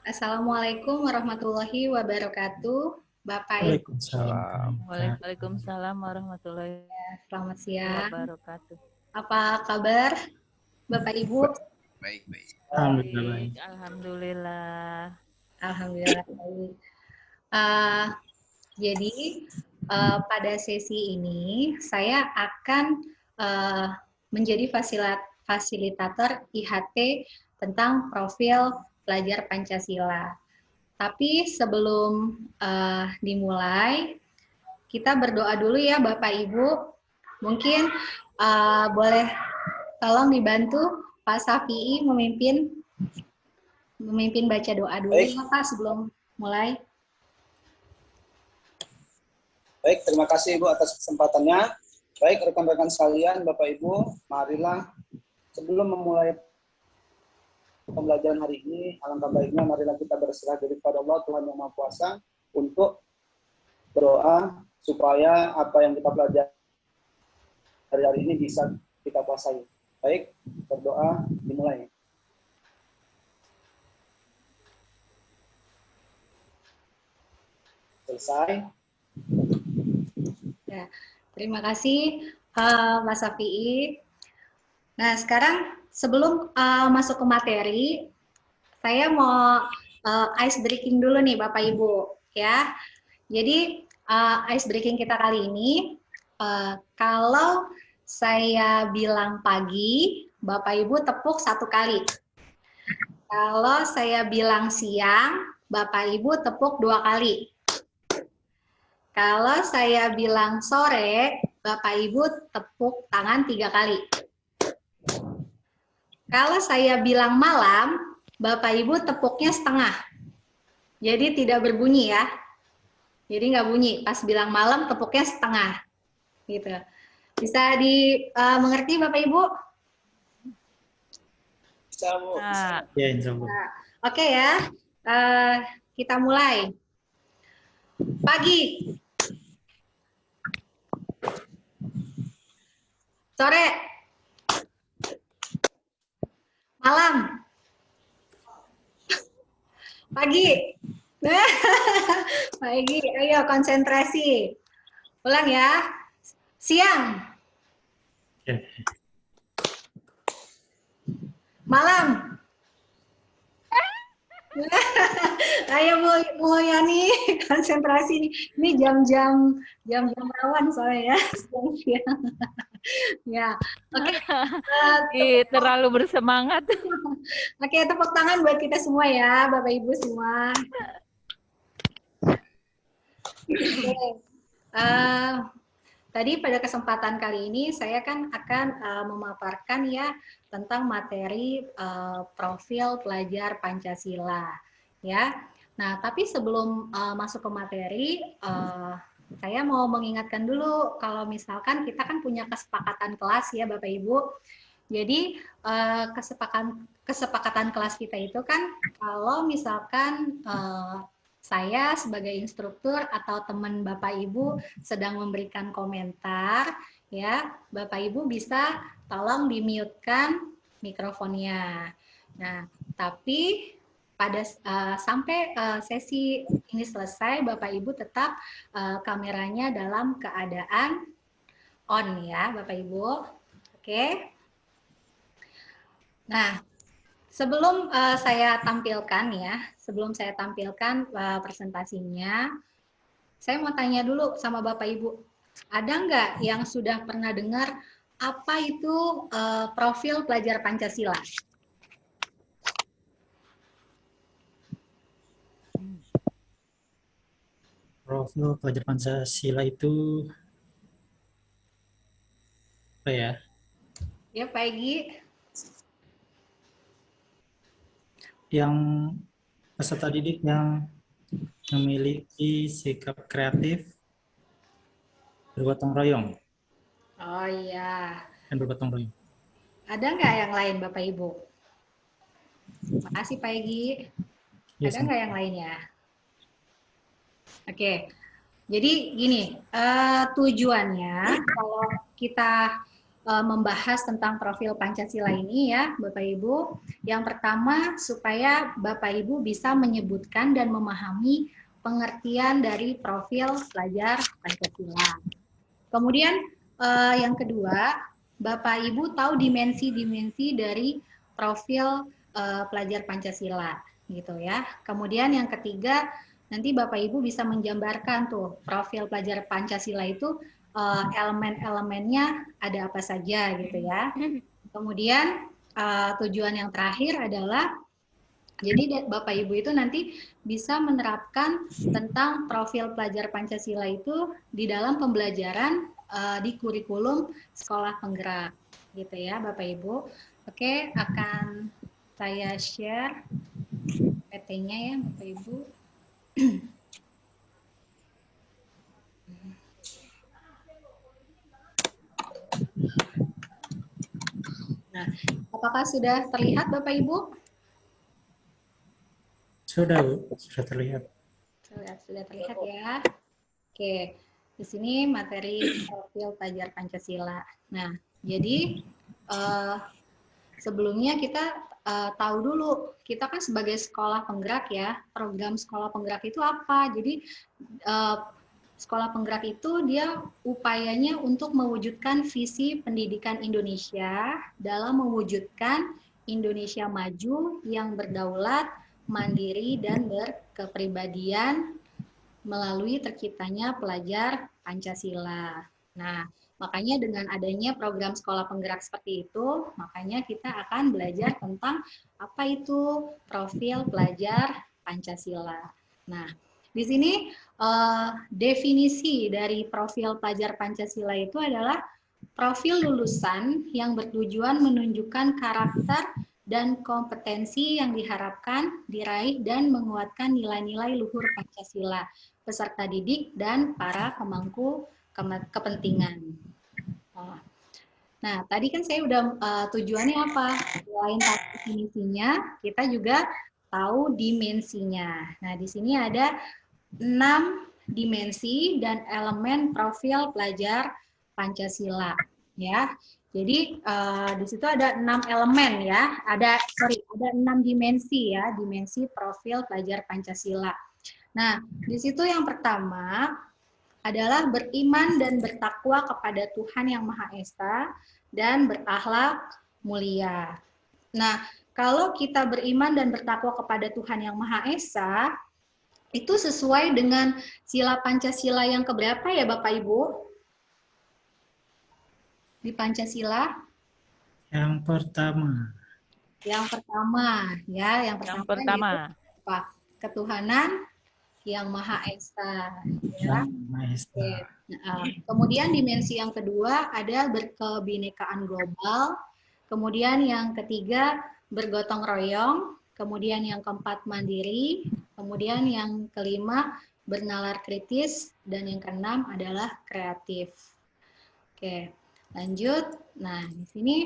Assalamualaikum warahmatullahi wabarakatuh, Bapak Ibu. Waalaikumsalam. Waalaikumsalam warahmatullahi Selamat siang. wabarakatuh. Apa kabar, Bapak Ibu? Baik. Alhamdulillah baik. Alhamdulillah. Alhamdulillah baik. Jadi pada sesi ini saya akan menjadi fasilitator IHT tentang profil pelajar Pancasila. Tapi sebelum dimulai, kita berdoa dulu ya Bapak Ibu. Mungkin boleh tolong dibantu Pak Safi'i memimpin baca doa dulu ya Pak sebelum mulai. Baik, terima kasih Ibu atas kesempatannya. Baik, rekan-rekan sekalian, Bapak Ibu, marilah sebelum memulai pembelajaran hari ini, alangkah baiknya marilah kita berserah diri kepada Allah, Tuhan Yang Maha Kuasa, untuk berdoa supaya apa yang kita pelajari hari ini bisa kita kuasai. Baik, berdoa dimulai. Selesai. Ya, terima kasih Mas Safi'i. Nah, sekarang sebelum masuk ke materi, saya mau ice breaking dulu nih Bapak Ibu ya. Jadi ice breaking kita kali ini, kalau saya bilang pagi, Bapak Ibu tepuk 1 kali. Kalau saya bilang siang, Bapak Ibu tepuk 2 kali. Kalau saya bilang sore, Bapak Ibu tepuk tangan 3 kali. Kalau saya bilang malam, Bapak Ibu tepuknya setengah. Jadi tidak berbunyi ya. Jadi nggak bunyi. Pas bilang malam tepuknya setengah. Gitu. Bisa dimengerti Bapak Ibu? Bisa, Bu. Bisa. Ya, insya Allah. Nah, oke ya. Kita mulai. Pagi. Sore. Malam. Pagi. Pagi. Ayo konsentrasi. Ulang ya. Siang. Ya. Malam. Ayo Bu Yani, konsentrasi. Ini jam-jam rawan soalnya ya. Siang-siang. Ya, oke. Terlalu bersemangat. Oke, tepuk tangan buat kita semua ya, Bapak Ibu semua. Oke. Tadi pada kesempatan kali ini saya kan akan memaparkan ya tentang materi profil pelajar Pancasila ya. Nah, tapi sebelum masuk ke materi, saya mau mengingatkan dulu kalau misalkan kita kan punya kesepakatan kelas ya Bapak Ibu. Jadi kesepakatan kelas kita itu kan kalau misalkan saya sebagai instruktur atau teman Bapak Ibu sedang memberikan komentar, ya Bapak Ibu bisa tolong di-mute-kan mikrofonnya. Nah, tapi pada sampai sesi ini selesai, Bapak Ibu tetap kameranya dalam keadaan on ya, Bapak Ibu. Oke. Nah, sebelum saya tampilkan presentasinya, saya mau tanya dulu sama Bapak Ibu, ada nggak yang sudah pernah dengar apa itu profil pelajar Pancasila? Profil pelajar Pancasila itu apa ya? Ya, Pak Egy. Yang peserta didik yang memiliki sikap kreatif, bergotong royong, Oh iya. dan bergotong royong. Ada nggak yang lain Bapak Ibu? Makasih Pak Egy. Ya, Ada nggak yang lainnya? Oke. Jadi gini, tujuannya kalau kita membahas tentang profil Pancasila ini ya, Bapak Ibu. Yang pertama, supaya Bapak Ibu bisa menyebutkan dan memahami pengertian dari profil pelajar Pancasila. Kemudian yang kedua, Bapak Ibu tahu dimensi-dimensi dari profil pelajar Pancasila, gitu ya. Kemudian yang ketiga, nanti Bapak Ibu bisa menjabarkan tuh profil pelajar Pancasila itu elemen-elemennya ada apa saja gitu ya. Kemudian tujuan yang terakhir adalah jadi Bapak Ibu itu nanti bisa menerapkan tentang profil pelajar Pancasila itu di dalam pembelajaran di kurikulum sekolah penggerak gitu ya Bapak Ibu. Oke, akan saya share PT-nya ya Bapak Ibu. Nah, apakah sudah terlihat Bapak Ibu? Sudah, Bu. Sudah terlihat. Sudah terlihat ya. Oke, di sini materi profil pelajar Pancasila. Nah, jadi sebelumnya kita tahu dulu, kita kan sebagai sekolah penggerak ya, program sekolah penggerak itu apa? Jadi sekolah penggerak itu dia upayanya untuk mewujudkan visi pendidikan Indonesia dalam mewujudkan Indonesia maju yang berdaulat, mandiri, dan berkepribadian melalui terciptanya pelajar Pancasila. Nah, makanya dengan adanya program sekolah penggerak seperti itu, makanya kita akan belajar tentang apa itu profil pelajar Pancasila. Nah, di sini definisi dari profil pelajar Pancasila itu adalah profil lulusan yang bertujuan menunjukkan karakter dan kompetensi yang diharapkan diraih dan menguatkan nilai-nilai luhur Pancasila, peserta didik, dan para pemangku kepentingan. Nah, tadi kan saya udah tujuannya apa? Selain definisinya, kita juga tahu dimensinya. Nah, di sini ada 6 dimensi dan elemen profil pelajar Pancasila, ya. Jadi di situ ada 6 elemen ya, ada 6 dimensi ya, dimensi profil pelajar Pancasila. Nah, di situ yang pertama adalah beriman dan bertakwa kepada Tuhan Yang Maha Esa dan berakhlak mulia. Nah, kalau kita beriman dan bertakwa kepada Tuhan Yang Maha Esa, itu sesuai dengan sila Pancasila yang keberapa ya Bapak Ibu? Di Pancasila? Yang pertama. Yang pertama, ya, yang pertama. Yaitu apa? Ketuhanan Yang Maha Esa. Ya. Kemudian dimensi yang kedua ada berkebinekaan global. Kemudian yang ketiga bergotong royong. Kemudian yang keempat mandiri. Kemudian yang kelima bernalar kritis. Dan yang keenam adalah kreatif. Oke, lanjut. Nah, di sini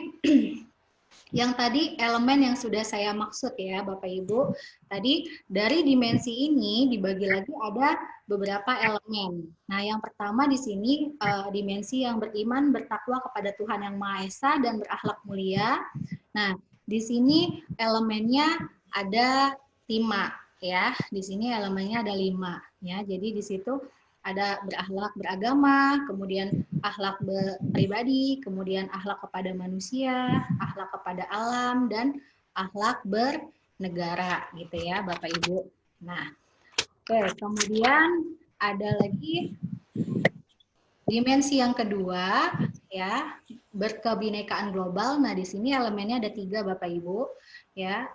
yang tadi elemen yang sudah saya maksud ya Bapak Ibu, tadi dari dimensi ini dibagi lagi ada beberapa elemen. Nah, yang pertama di sini dimensi yang beriman, bertakwa kepada Tuhan Yang Maha Esa dan berakhlak mulia. Nah, di sini elemennya ada 5 ya. Di sini elemennya ada 5 ya. Jadi di situ ada berakhlak beragama, kemudian akhlak pribadi, kemudian akhlak kepada manusia, akhlak kepada alam, dan akhlak bernegara gitu ya Bapak Ibu. Nah, oke, kemudian ada lagi dimensi yang kedua ya, berkebinekaan global. Nah, di sini elemennya ada 3 Bapak Ibu ya.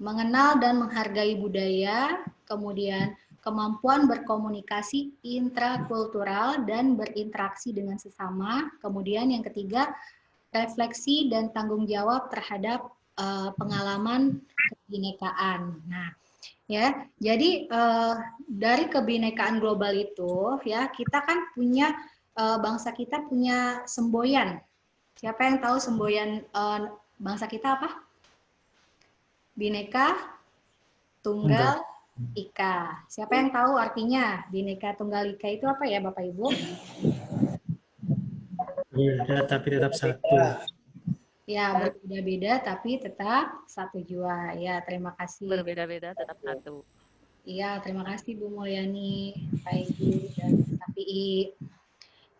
Mengenal dan menghargai budaya, kemudian kemampuan berkomunikasi intrakultural dan berinteraksi dengan sesama. Kemudian yang ketiga, refleksi dan tanggung jawab terhadap pengalaman kebinekaan. Nah, ya, jadi dari kebinekaan global itu, ya kita kan punya bangsa kita punya semboyan. Siapa yang tahu semboyan bangsa kita apa? Bhinneka Tunggal Ika. Siapa yang tahu artinya Bhinneka Tunggal Ika itu apa ya Bapak Ibu? Beda tapi tetap satu. Ya, berbeda-beda tapi tetap satu jua. Ya, terima kasih. Berbeda-beda tetap satu. Iya, terima kasih Bu Mulyani, Pak Egi, dan Safi'i.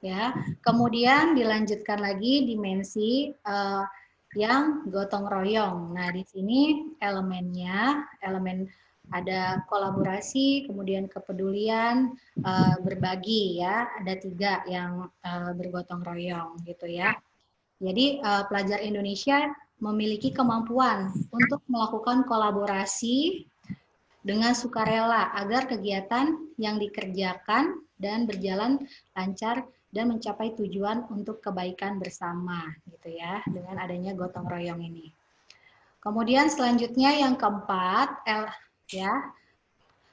Ya, kemudian dilanjutkan lagi dimensi yang gotong royong. Nah, di sini elemennya, elemen ada kolaborasi, kemudian kepedulian, berbagi ya, ada 3 yang bergotong royong gitu ya. Jadi pelajar Indonesia memiliki kemampuan untuk melakukan kolaborasi dengan sukarela agar kegiatan yang dikerjakan dan berjalan lancar dan mencapai tujuan untuk kebaikan bersama gitu ya, dengan adanya gotong royong ini. Kemudian selanjutnya yang keempat, ya,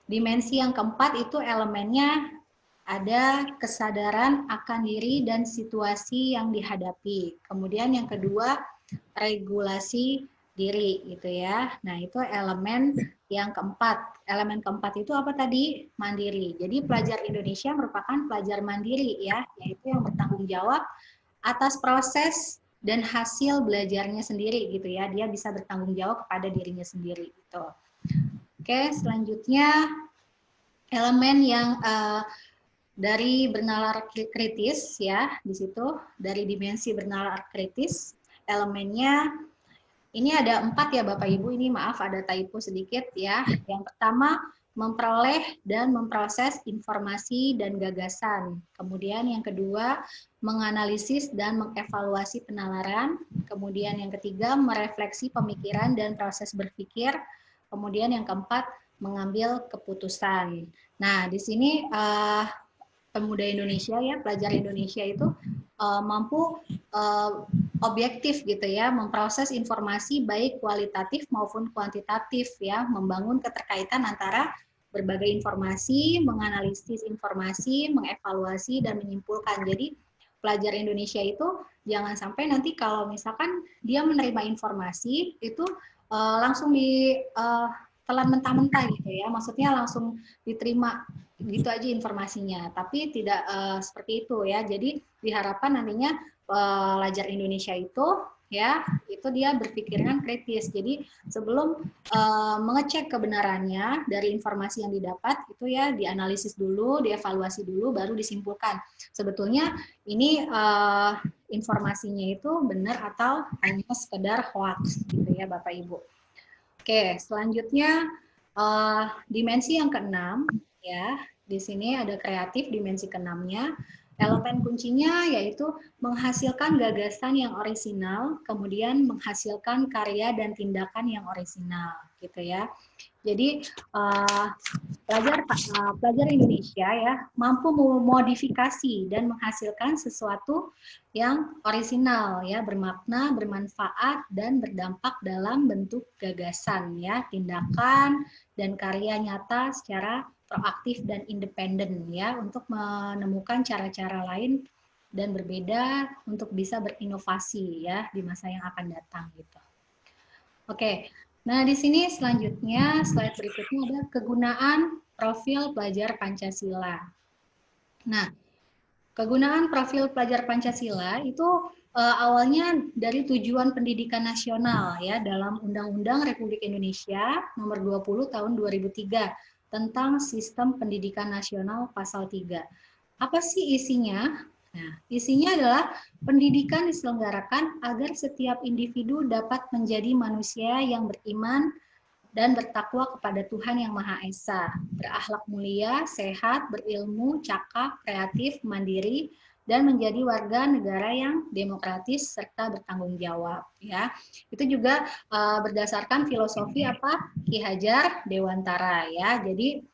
dimensi yang keempat itu elemennya ada kesadaran akan diri dan situasi yang dihadapi. Kemudian yang kedua, regulasi diri gitu ya. Nah, itu elemen yang keempat. Elemen keempat itu apa tadi? Mandiri. Jadi pelajar Indonesia merupakan pelajar mandiri ya, yaitu yang bertanggung jawab atas proses dan hasil belajarnya sendiri gitu ya. Dia bisa bertanggung jawab kepada dirinya sendiri gitu. Oke, selanjutnya elemen yang dari bernalar kritis ya, di situ dari dimensi bernalar kritis, elemennya ini ada 4 ya Bapak Ibu, ini maaf ada typo sedikit ya. Yang pertama, memperoleh dan memproses informasi dan gagasan. Kemudian yang kedua, menganalisis dan mengevaluasi penalaran. Kemudian yang ketiga, merefleksi pemikiran dan proses berpikir. Kemudian yang keempat, mengambil keputusan. Nah, di sini pemuda Indonesia ya, pelajar Indonesia itu mampu objektif gitu ya, memproses informasi baik kualitatif maupun kuantitatif ya, membangun keterkaitan antara berbagai informasi, menganalisis informasi, mengevaluasi dan menyimpulkan. Jadi pelajar Indonesia itu jangan sampai nanti kalau misalkan dia menerima informasi itu langsung telan mentah-mentah gitu ya, maksudnya langsung diterima gitu aja informasinya, tapi tidak seperti itu ya. Jadi diharapkan nantinya pelajar Indonesia itu ya, itu dia berpikiran kritis. Jadi sebelum mengecek kebenarannya dari informasi yang didapat itu ya, dianalisis dulu, dievaluasi dulu, baru disimpulkan sebetulnya ini informasinya itu benar atau hanya sekedar hoax gitu ya Bapak Ibu. Oke, selanjutnya dimensi yang keenam ya. Di sini ada kreatif dimensi keenamnya. Elemen kuncinya yaitu menghasilkan gagasan yang orisinal, kemudian menghasilkan karya dan tindakan yang orisinal, gitu ya. Jadi pelajar Indonesia ya mampu memodifikasi dan menghasilkan sesuatu yang orisinal ya, bermakna, bermanfaat dan berdampak dalam bentuk gagasan ya, tindakan dan karya nyata secara proaktif dan independen ya, untuk menemukan cara-cara lain dan berbeda untuk bisa berinovasi ya di masa yang akan datang gitu. Oke. Nah, di sini selanjutnya slide berikutnya ada kegunaan profil pelajar Pancasila. Nah, kegunaan profil pelajar Pancasila itu awalnya dari tujuan pendidikan nasional ya, dalam Undang-Undang Republik Indonesia Nomor 20 Tahun 2003 tentang Sistem Pendidikan Nasional Pasal 3. Apa sih isinya? Nah, isinya adalah pendidikan diselenggarakan agar setiap individu dapat menjadi manusia yang beriman dan bertakwa kepada Tuhan Yang Maha Esa, berakhlak mulia, sehat, berilmu, cakap, kreatif, mandiri, dan menjadi warga negara yang demokratis serta bertanggung jawab. Ya, itu juga berdasarkan filosofi apa Ki Hajar Dewantara. Ya, jadi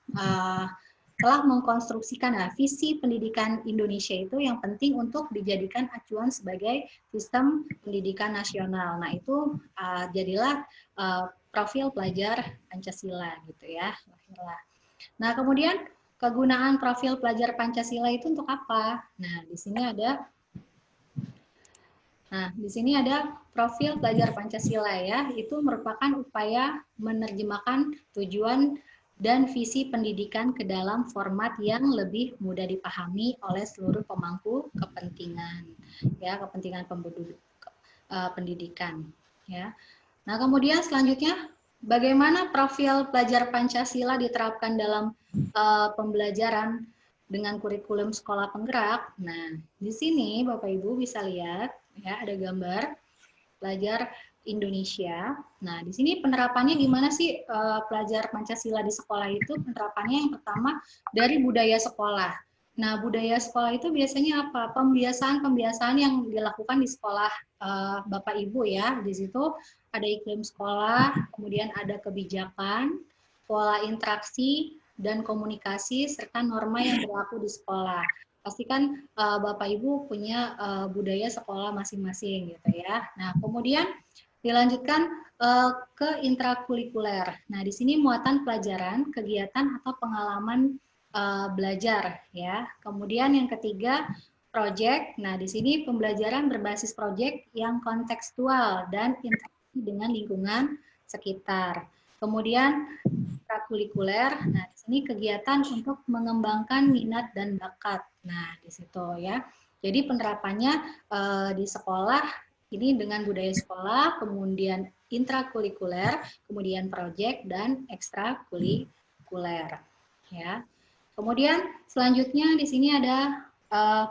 telah mengkonstruksikan visi pendidikan Indonesia itu yang penting untuk dijadikan acuan sebagai sistem pendidikan nasional. Nah, itu jadilah profil pelajar Pancasila gitu ya. Nah, kemudian kegunaan profil pelajar Pancasila itu untuk apa? Nah, di sini ada profil pelajar Pancasila ya. Itu merupakan upaya menerjemahkan tujuan dan visi pendidikan ke dalam format yang lebih mudah dipahami oleh seluruh pemangku kepentingan, ya, kepentingan pendidikan, ya. Nah, kemudian selanjutnya, bagaimana profil pelajar Pancasila diterapkan dalam pembelajaran dengan kurikulum sekolah penggerak? Nah, di sini Bapak Ibu bisa lihat, ya, ada gambar pelajar Indonesia. Nah, di sini penerapannya gimana sih pelajar Pancasila di sekolah itu? Penerapannya yang pertama dari budaya sekolah. Nah, budaya sekolah itu biasanya apa? Pembiasaan-pembiasaan yang dilakukan di sekolah Bapak Ibu, ya. Di situ ada iklim sekolah, kemudian ada kebijakan, pola interaksi dan komunikasi serta norma yang berlaku di sekolah. Pastikan Bapak Ibu punya budaya sekolah masing-masing gitu ya. Nah, kemudian dilanjutkan ke intrakurikuler. Nah, di sini muatan pelajaran, kegiatan atau pengalaman belajar ya. Kemudian yang ketiga, project. Nah, di sini pembelajaran berbasis project yang kontekstual dan interaksi dengan lingkungan sekitar. Kemudian ekstrakurikuler. Nah, di sini kegiatan untuk mengembangkan minat dan bakat. Nah, di situ ya. Jadi penerapannya di sekolah ini dengan budaya sekolah, kemudian intrakurikuler, kemudian project dan ekstrakurikuler. Ya. Kemudian selanjutnya di sini ada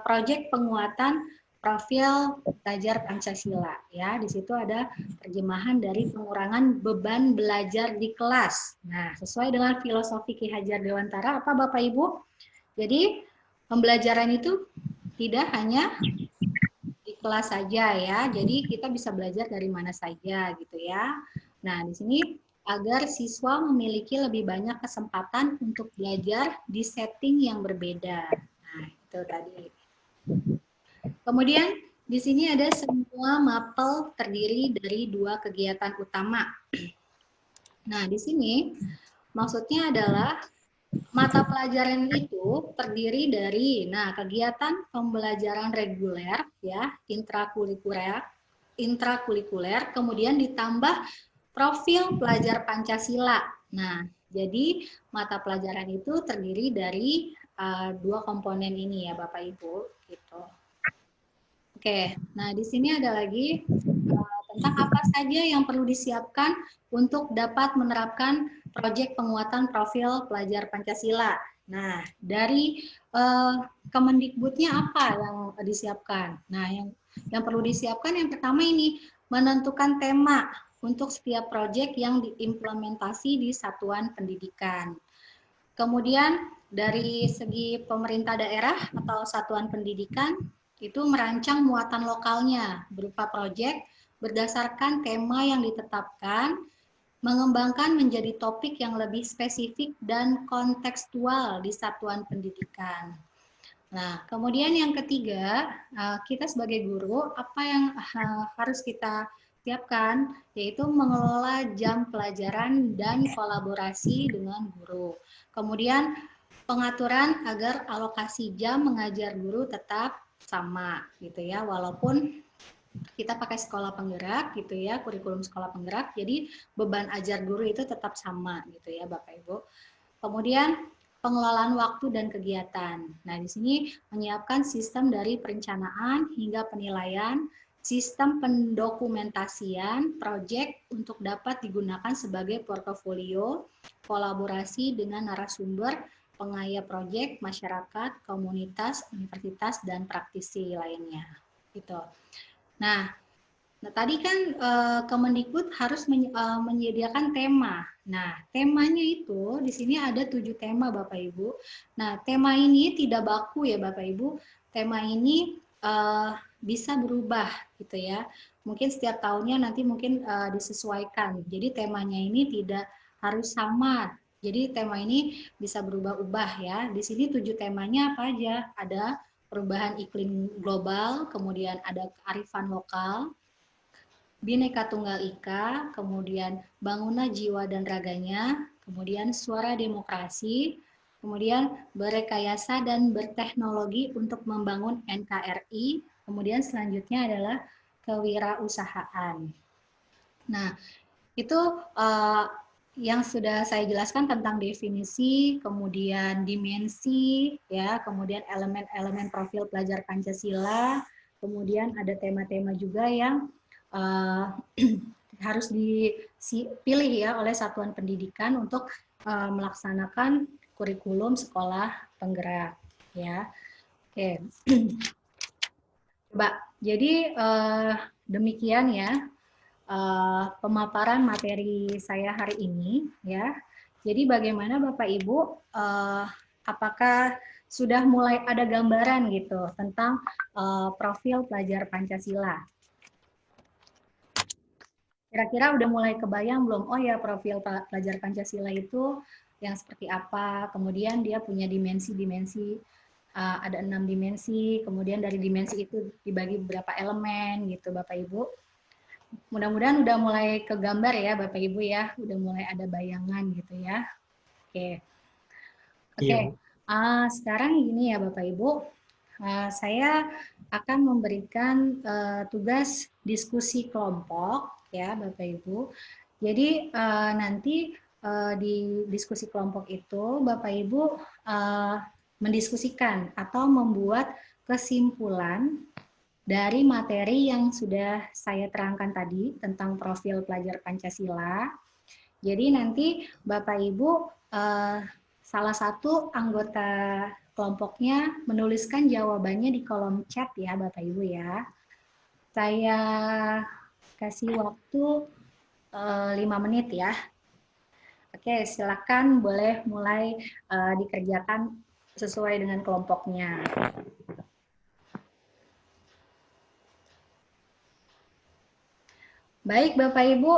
project penguatan profil pelajar Pancasila, ya. Di situ ada terjemahan dari pengurangan beban belajar di kelas. Nah, sesuai dengan filosofi Ki Hajar Dewantara, apa Bapak Ibu? Jadi pembelajaran itu tidak hanya di kelas saja, ya. Jadi kita bisa belajar dari mana saja gitu ya. Nah, di sini agar siswa memiliki lebih banyak kesempatan untuk belajar di setting yang berbeda. Nah, itu tadi. Kemudian di sini ada semua mapel terdiri dari 2 kegiatan utama. Nah, di sini maksudnya adalah mata pelajaran itu terdiri dari kegiatan pembelajaran reguler ya, intrakurikuler, kemudian ditambah profil pelajar Pancasila. Nah, jadi mata pelajaran itu terdiri dari 2 komponen ini ya Bapak Ibu gitu. Oke, nah di sini ada lagi tentang apa saja yang perlu disiapkan untuk dapat menerapkan proyek penguatan profil pelajar Pancasila. Nah, dari Kemendikbudnya apa yang disiapkan? Nah, yang perlu disiapkan yang pertama ini menentukan tema untuk setiap proyek yang diimplementasi di satuan pendidikan. Kemudian dari segi pemerintah daerah atau satuan pendidikan itu merancang muatan lokalnya berupa proyek berdasarkan tema yang ditetapkan, mengembangkan menjadi topik yang lebih spesifik dan kontekstual di satuan pendidikan. Nah, kemudian yang ketiga, kita sebagai guru, apa yang harus kita siapkan, yaitu mengelola jam pelajaran dan kolaborasi dengan guru. Kemudian pengaturan agar alokasi jam mengajar guru tetap sama gitu ya, walaupun kita pakai sekolah penggerak gitu ya, kurikulum sekolah penggerak, jadi beban ajar guru itu tetap sama gitu ya Bapak Ibu. Kemudian pengelolaan waktu dan kegiatan. Nah, di sini menyiapkan sistem dari perencanaan hingga penilaian, sistem pendokumentasian, proyek untuk dapat digunakan sebagai portofolio, kolaborasi dengan narasumber, pengayap proyek, masyarakat, komunitas, universitas, dan praktisi lainnya. Gitu. Nah, tadi kan Kemendikbud harus menyediakan tema. Nah, temanya itu di sini ada 7 tema Bapak Ibu. Nah, tema ini tidak baku ya Bapak Ibu. Tema ini bisa berubah gitu ya. Mungkin setiap tahunnya nanti mungkin disesuaikan. Jadi temanya ini tidak harus sama. Jadi tema ini bisa berubah-ubah ya. Di sini 7 temanya apa aja? Ada perubahan iklim global, kemudian ada kearifan lokal, Bhinneka Tunggal Ika, kemudian bangunan jiwa dan raganya, kemudian suara demokrasi, kemudian berekayasa dan berteknologi untuk membangun NKRI, kemudian selanjutnya adalah kewirausahaan. Nah, itu yang sudah saya jelaskan tentang definisi, kemudian dimensi, ya, kemudian elemen-elemen profil pelajar Pancasila, kemudian ada tema-tema juga yang harus dipilih ya oleh satuan pendidikan untuk melaksanakan kurikulum sekolah penggerak, ya. Oke, coba. Jadi demikian ya. Pemaparan materi saya hari ini ya. Jadi bagaimana Bapak Ibu, apakah sudah mulai ada gambaran gitu tentang profil pelajar Pancasila? Kira-kira udah mulai kebayang belum? Oh ya, profil pelajar Pancasila itu yang seperti apa? Kemudian dia punya dimensi-dimensi, ada 6 dimensi. Kemudian dari dimensi itu dibagi beberapa elemen gitu, Bapak Ibu. Mudah-mudahan udah mulai kegambar ya Bapak Ibu ya, udah mulai ada bayangan gitu ya. Oke. Iya. Sekarang gini ya Bapak Ibu, saya akan memberikan tugas diskusi kelompok ya Bapak Ibu. Jadi nanti di diskusi kelompok itu Bapak Ibu mendiskusikan atau membuat kesimpulan dari materi yang sudah saya terangkan tadi tentang profil pelajar Pancasila. Jadi nanti Bapak Ibu salah satu anggota kelompoknya menuliskan jawabannya di kolom chat ya Bapak Ibu ya. Saya kasih waktu 5 menit ya. Oke, silakan boleh mulai dikerjakan sesuai dengan kelompoknya. Baik Bapak Ibu,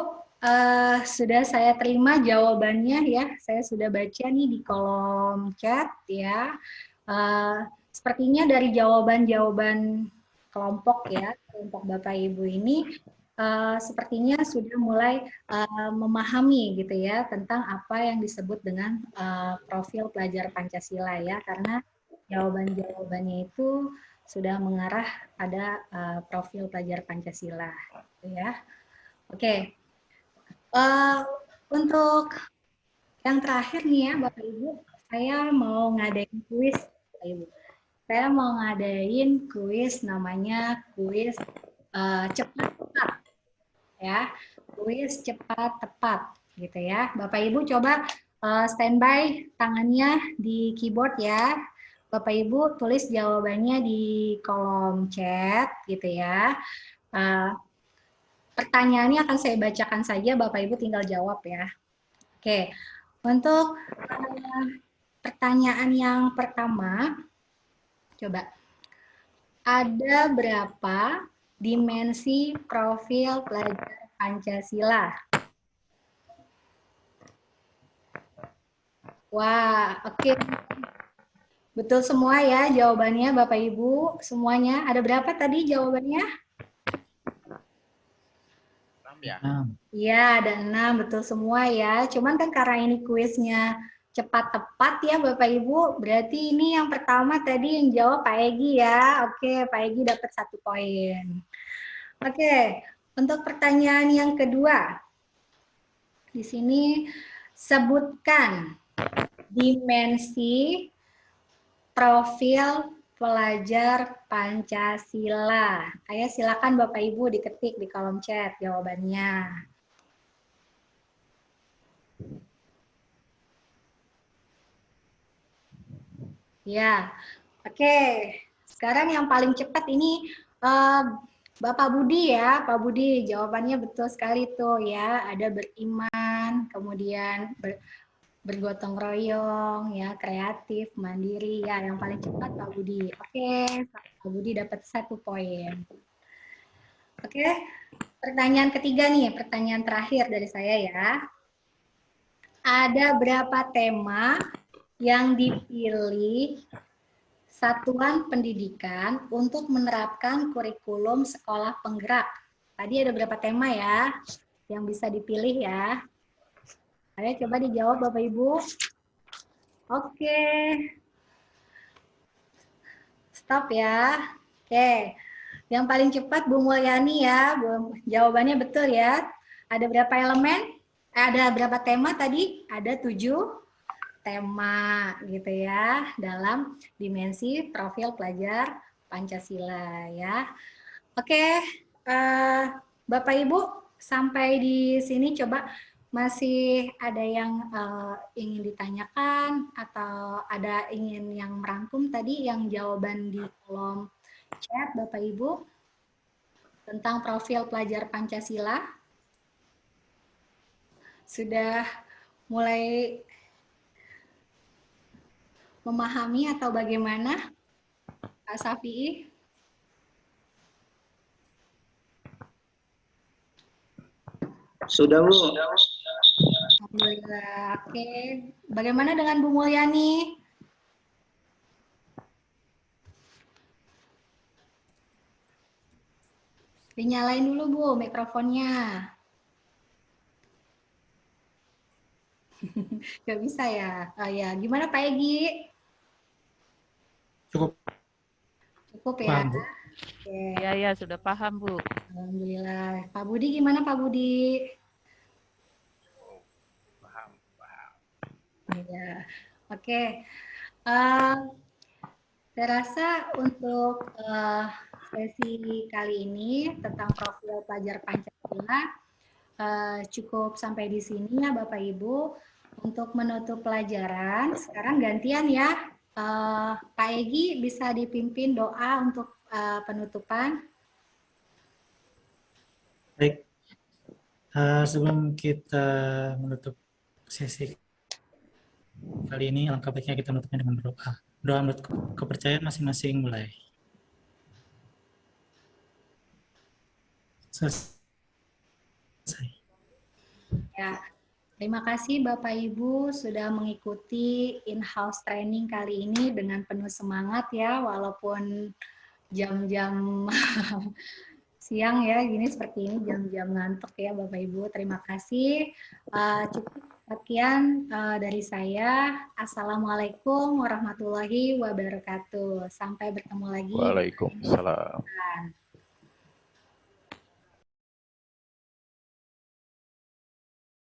sudah saya terima jawabannya ya. Saya sudah baca nih di kolom chat ya. Sepertinya dari jawaban-jawaban kelompok ya, kelompok Bapak Ibu ini sepertinya sudah mulai memahami gitu ya tentang apa yang disebut dengan profil pelajar Pancasila ya, karena jawaban-jawabannya itu sudah mengarah pada profil pelajar Pancasila gitu ya. Oke, untuk yang terakhir nih ya Bapak Ibu, saya mau ngadain kuis Bapak Ibu. Saya mau ngadain kuis namanya kuis cepat tepat ya, kuis cepat tepat gitu ya. Bapak Ibu coba standby tangannya di keyboard ya. Bapak Ibu tulis jawabannya di kolom chat gitu ya. Pertanyaannya akan saya bacakan saja, Bapak Ibu tinggal jawab ya. Oke, untuk pertanyaan yang pertama, coba. Ada berapa dimensi profil pelajar Pancasila? Wah, oke. Betul semua ya jawabannya Bapak Ibu, semuanya. Ada berapa tadi jawabannya? Ya. Iya, ada 6, betul semua ya. Cuman kan karena ini kuisnya cepat tepat ya Bapak Ibu, berarti ini yang pertama tadi yang jawab Pak Egi ya. Oke, Pak Egi dapat 1 poin. Oke, untuk pertanyaan yang kedua. Di sini sebutkan dimensi profil pelajar Pancasila. Ayo silakan Bapak Ibu diketik di kolom chat jawabannya. Ya, oke. Sekarang yang paling cepat ini Bapak Budi ya. Pak Budi jawabannya betul sekali tuh ya. Ada beriman, kemudian bergotong royong, ya, kreatif, mandiri, ya, yang paling cepat Pak Budi. Oke, Pak Budi dapat 1 poin. Oke, pertanyaan ketiga nih, pertanyaan terakhir dari saya ya. Ada berapa tema yang dipilih satuan pendidikan untuk menerapkan kurikulum sekolah penggerak? Tadi ada berapa tema ya yang bisa dipilih ya? Ayo coba dijawab Bapak Ibu. Oke. Stop ya. Oke. Yang paling cepat Bu Mulyani ya. Jawabannya betul ya. Ada berapa elemen? ada berapa tema tadi? Ada 7 tema gitu ya dalam dimensi profil pelajar Pancasila ya. Oke, Bapak Ibu sampai di sini coba masih ada yang ingin ditanyakan atau ada ingin yang merangkum tadi yang jawaban di kolom chat Bapak Ibu tentang profil pelajar Pancasila? Sudah mulai memahami atau bagaimana, Pak Safi'i? Sudah, Bu. Alhamdulillah. Oke. Bagaimana dengan Bu Mulyani? Dinyalain dulu, Bu, mikrofonnya. Gak bisa ya? Oh ya, gimana Pak Egi? Cukup Cukup ya? paham, Bu. Oke. Ya, sudah paham, Bu. Alhamdulillah. Pak Budi gimana Pak Budi? Paham. Ya. Oke. Saya rasa untuk sesi kali ini tentang profil pelajar Pancasila cukup sampai di sini ya Bapak Ibu. Untuk menutup pelajaran, sekarang gantian ya. Pak Egi bisa dipimpin doa untuk penutupan. Baik, sebelum kita menutup sesi kali ini, alangkah baiknya kita menutupnya dengan berdoa. Doa menurut kepercayaan masing-masing mulai. Selesai. Ya, terima kasih Bapak Ibu sudah mengikuti in-house training kali ini dengan penuh semangat ya, walaupun jam-jam siang ya, gini seperti ini jam-jam ngantuk ya Bapak Ibu. Terima kasih. Cukup sekian dari saya. Assalamualaikum warahmatullahi wabarakatuh. Sampai bertemu lagi. Waalaikumsalam.